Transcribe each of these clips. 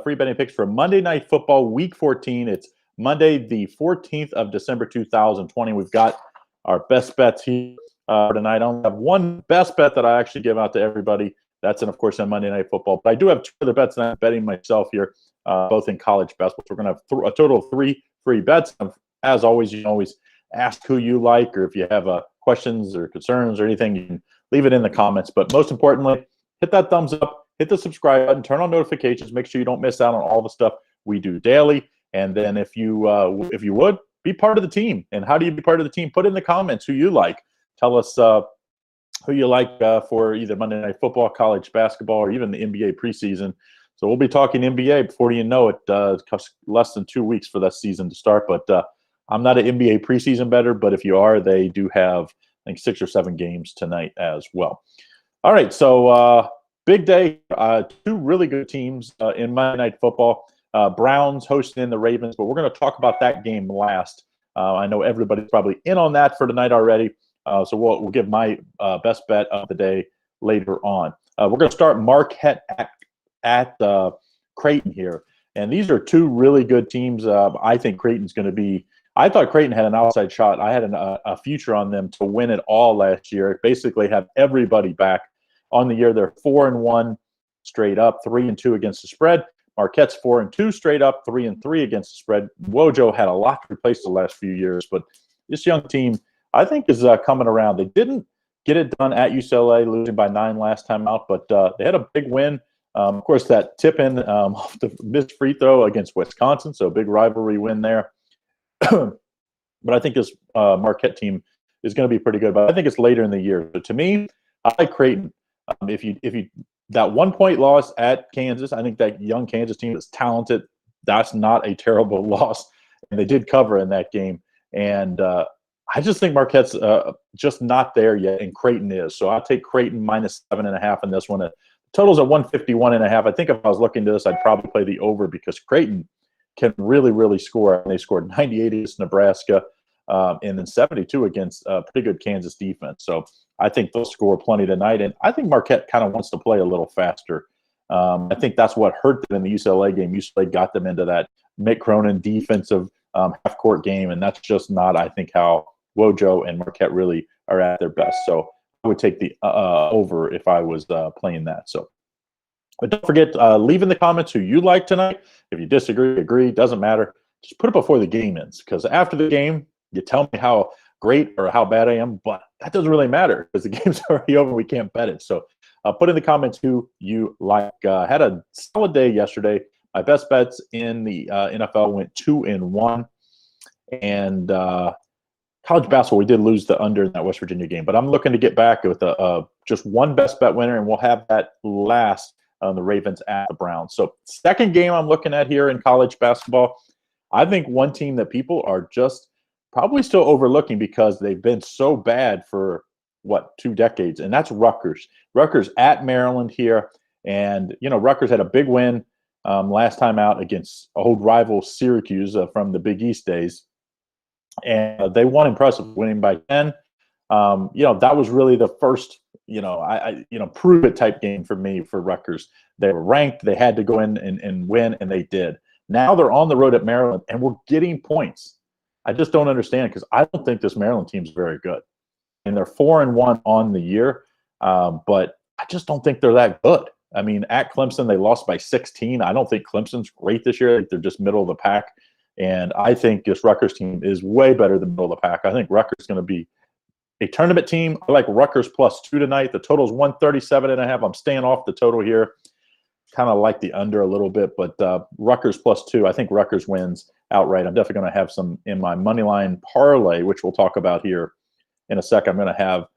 free betting picks for Monday Night Football Week 14. It's Monday, the 14th of December, 2020. We've got our best bets here tonight. I only have one best bet that I actually give out to everybody. That's, of course, on Monday Night Football. But I do have two other bets that I'm betting myself here, both in college basketball. So we're going to have a total of 3 free bets. As always, you can always ask who you like, or if you have questions or concerns or anything, you can leave it in the comments. But most importantly, hit that thumbs up, hit the subscribe button, turn on notifications, make sure you don't miss out on all the stuff we do daily. And then if you would, be part of the team. And how do you be part of the team? Put in the comments who you like. Tell us who you like for either Monday Night Football, college basketball, or even the NBA preseason. So we'll be talking NBA before you know it. It costs less than 2 weeks for that season to start. But I'm not an NBA preseason bettor, but if you are, they do have, I think, 6 or 7 games tonight as well. All right, so big day. 2 really good teams in Monday Night Football. Browns hosting the Ravens, but we're going to talk about that game last. I know everybody's probably in on that for tonight already, so we'll give my best bet of the day later on. We're going to start Marquette at Creighton here, and these are 2 really good teams. I think Creighton's going to be – I thought Creighton had an outside shot. I had a future on them to win it all last year, basically have everybody back on the year. They're 4-1 straight up, 3-2 against the spread. Marquette's 4-2 straight up, 3-3 against the spread. Wojo had a lot to replace the last few years, but this young team, I think, is coming around. They didn't get it done at UCLA, losing by 9 last time out, but they had a big win. Of course, that tip-in off the missed free throw against Wisconsin, so a big rivalry win there. But I think this Marquette team is going to be pretty good. But I think it's later in the year. So to me, I like Creighton. If you that 1-point loss at Kansas, I think that young Kansas team is talented. That's not a terrible loss, and they did cover in that game. And I just think Marquette's just not there yet, and Creighton is. So I'll take Creighton minus 7.5 in this one. The total's at 151.5. I think if I was looking to this, I'd probably play the over because Creighton can really, really score. And they scored 98 against Nebraska and then 72 against a pretty good Kansas defense. So I think they'll score plenty tonight. And I think Marquette kind of wants to play a little faster. I think that's what hurt them in the UCLA game. UCLA got them into that Mick Cronin defensive half-court game, and that's just not, I think, how Wojo and Marquette really are at their best. So I would take the over if I was playing that. So, but don't forget, leave in the comments who you like tonight. If you disagree, agree, doesn't matter. Just put it before the game ends, because after the game, you tell me how great or how bad I am, but that doesn't really matter because the game's already over. We can't bet it. So put in the comments who you like. Had a solid day yesterday. My best bets in the NFL went 2-1. And college basketball, we did lose the under in that West Virginia game. But I'm looking to get back with just one best bet winner, and we'll have that last on the Ravens at the Browns. So second game I'm looking at here in college basketball, I think one team that people are just probably still overlooking because they've been so bad for, 2 decades, and that's Rutgers. Rutgers at Maryland here, and, Rutgers had a big win last time out against old rival Syracuse from the Big East days, and they won impressive, winning by 10. That was really the first, prove it type game for me for Rutgers. They were ranked, they had to go in and win, and they did. Now they're on the road at Maryland, and we're getting points. I just don't understand because I don't think this Maryland team is very good. And they're 4-1 on the year, but I just don't think they're that good. I mean, at Clemson, they lost by 16. I don't think Clemson's great this year. I think they're just middle of the pack. And I think this Rutgers team is way better than middle of the pack. I think Rutgers is going to be a tournament team. I like Rutgers +2 tonight. The total is 137.5. I'm staying off the total here. Kind of like the under a little bit, but Rutgers +2. I think Rutgers wins outright. I'm definitely going to have some in my money line parlay, which we'll talk about here in a sec. I'm going to have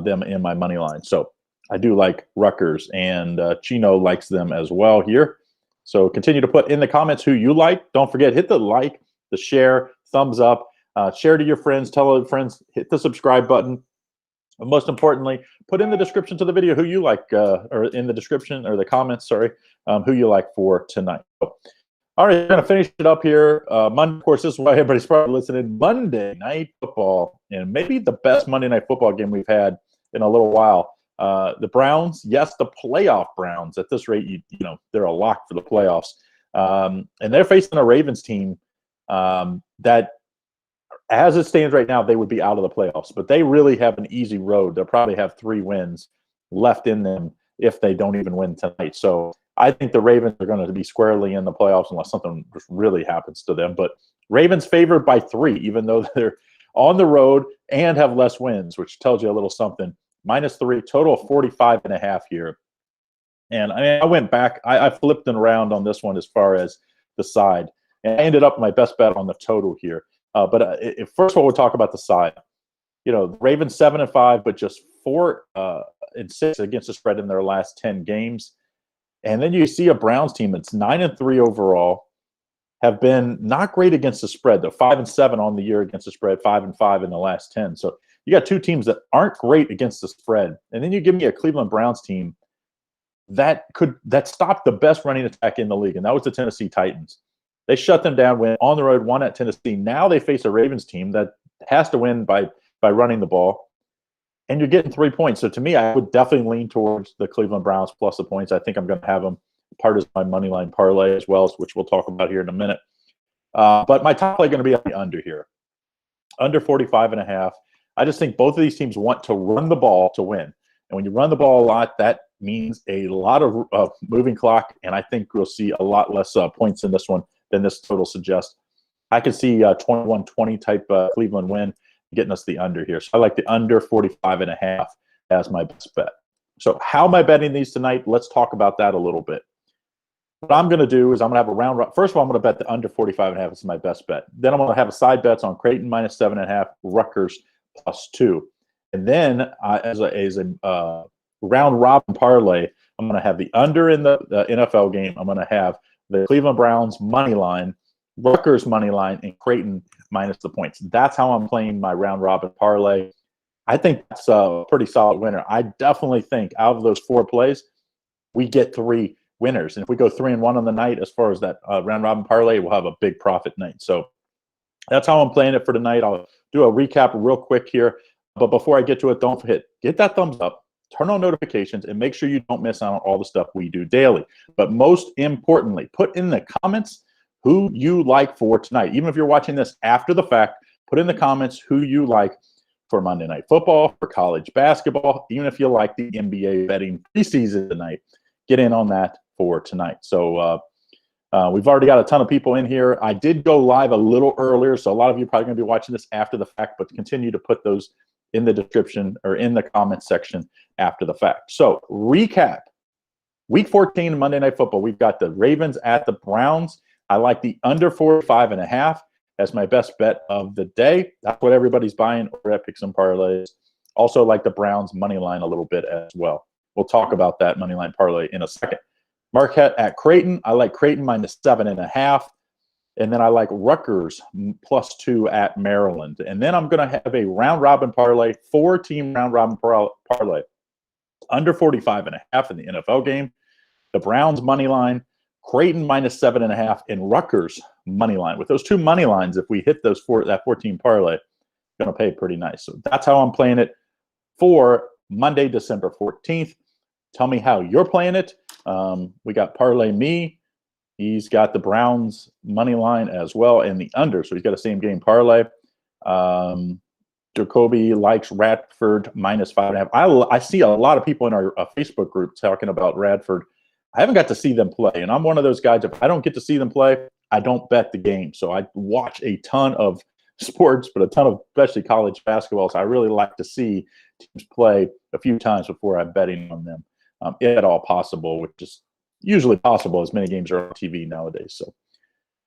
them in my money line. So I do like Rutgers, and Chino likes them as well here. So continue to put in the comments who you like. Don't forget, hit the like, the share, thumbs up, share to your friends, tell other friends, hit the subscribe button. And most importantly, put in the description to the video who you like, or in the description or the comments, sorry, who you like for tonight. All right, we're going to finish it up here. Monday, of course, this is why everybody's probably listening. Monday Night Football, and maybe the best Monday Night Football game we've had in a little while. The Browns, yes, the playoff Browns. At this rate, they're a lock for the playoffs. And they're facing a Ravens team that, as it stands right now, they would be out of the playoffs. But they really have an easy road. They'll probably have 3 wins left in them if they don't even win tonight. So I think the Ravens are going to be squarely in the playoffs unless something just really happens to them. But Ravens favored by 3, even though they're on the road and have less wins, which tells you a little something. -3, total of 45.5 here. And I mean, I went back, I flipped it around on this one as far as the side. And I ended up my best bet on the total here. But first of all, we'll talk about the side. You know, the Ravens 7-5, but just 4-6 against the spread in their last 10 games. And then you see a Browns team that's 9-3 overall, have been not great against the spread. They're 5-7 on the year against the spread, 5-5 in the last 10. So you got 2 teams that aren't great against the spread. And then you give me a Cleveland Browns team that stopped the best running attack in the league, and that was the Tennessee Titans. They shut them down, went on the road, won at Tennessee. Now they face a Ravens team that has to win by running the ball, and you're getting 3 points. So to me, I would definitely lean towards the Cleveland Browns plus the points. I think I'm going to have them part of my money line parlay as well, which we'll talk about here in a minute. But my top play going to be on the under here, under 45.5. I just think both of these teams want to run the ball to win. And when you run the ball a lot, that means a lot of moving clock, and I think we'll see a lot less points in this one than this total suggests. I could see 21-20 type Cleveland win, getting us the under here. So I like the under 45.5 as my best bet. So how am I betting these tonight? Let's talk about that a little bit. What I'm going to do is I'm going to have a round. First of all, I'm going to bet the under 45.5 is my best bet. Then I'm going to have a side bets on Creighton -7.5, Rutgers +2. And then as a round robin parlay, I'm going to have the under in the NFL game. I'm going to have the Cleveland Browns money line, Rutgers money line, and Creighton minus the points. That's how I'm playing my round robin parlay. I think that's a pretty solid winner. I definitely think out of those 4 plays, we get 3 winners. And if we go 3-1 on the night, as far as that round robin parlay, we'll have a big profit night. So that's how I'm playing it for tonight. I'll do a recap real quick here. But before I get to it, don't forget, get that thumbs up, turn on notifications, and make sure you don't miss out on all the stuff we do daily. But most importantly, put in the comments who you like for tonight. Even if you're watching this after the fact, put in the comments who you like for Monday Night Football, for college basketball, even if you like the NBA betting preseason tonight. Get in on that for tonight. So we've already got a ton of people in here. I did go live a little earlier, so a lot of you are probably going to be watching this after the fact, but continue to put those in the description or in the comment section after the fact. So recap, week 14 Monday Night Football. We've got the Ravens at the Browns. I like the under 45.5 as my best bet of the day. That's what everybody's buying over at Pick Some Parlays. Also like the Browns money line a little bit as well. We'll talk about that money line parlay in a second. Marquette at Creighton. I like Creighton -7.5. And then I like Rutgers +2 at Maryland. And then I'm going to have a round robin parlay, 4-team round robin parlay, under 45.5 in the NFL game. The Browns money line, Creighton -7.5, and Rutgers money line. With those 2 money lines, if we hit those that 4-team parlay, going to pay pretty nice. So that's how I'm playing it for Monday, December 14th. Tell me how you're playing it. We got Parlay Me. He's got the Browns money line as well and the under. So he's got a same game parlay. Jacoby likes Radford -5.5. I see a lot of people in our Facebook group talking about Radford. I haven't got to see them play. And I'm one of those guys, if I don't get to see them play, I don't bet the game. So I watch a ton of sports, but a ton of especially college basketball. So I really like to see teams play a few times before I'm betting on them, if at all possible, which is usually possible as many games are on TV nowadays. So,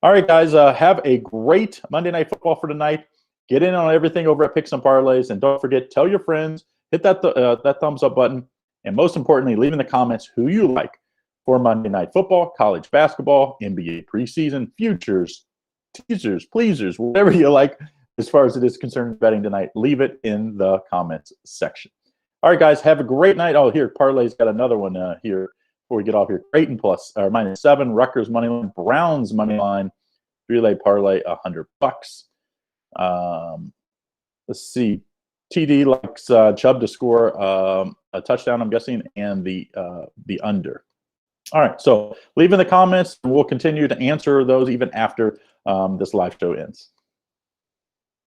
all right, guys, have a great Monday Night Football for tonight. Get in on everything over at Pick Some Parlays, and don't forget, tell your friends, hit that thumbs up button, and most importantly, leave in the comments who you like for Monday Night Football, college basketball, NBA preseason, futures, teasers, pleasers, whatever you like as far as it is concerned betting tonight. Leave it in the comments section. All right, guys, have a great night. Oh, here, Parlay's got another one here before we get off here. Creighton -7, Rutgers money line, Browns money line, 3-leg parlay, $100. Let's see. TD likes Chubb to score a touchdown, I'm guessing, and the under. All right, so leave in the comments, and we'll continue to answer those even after this live show ends.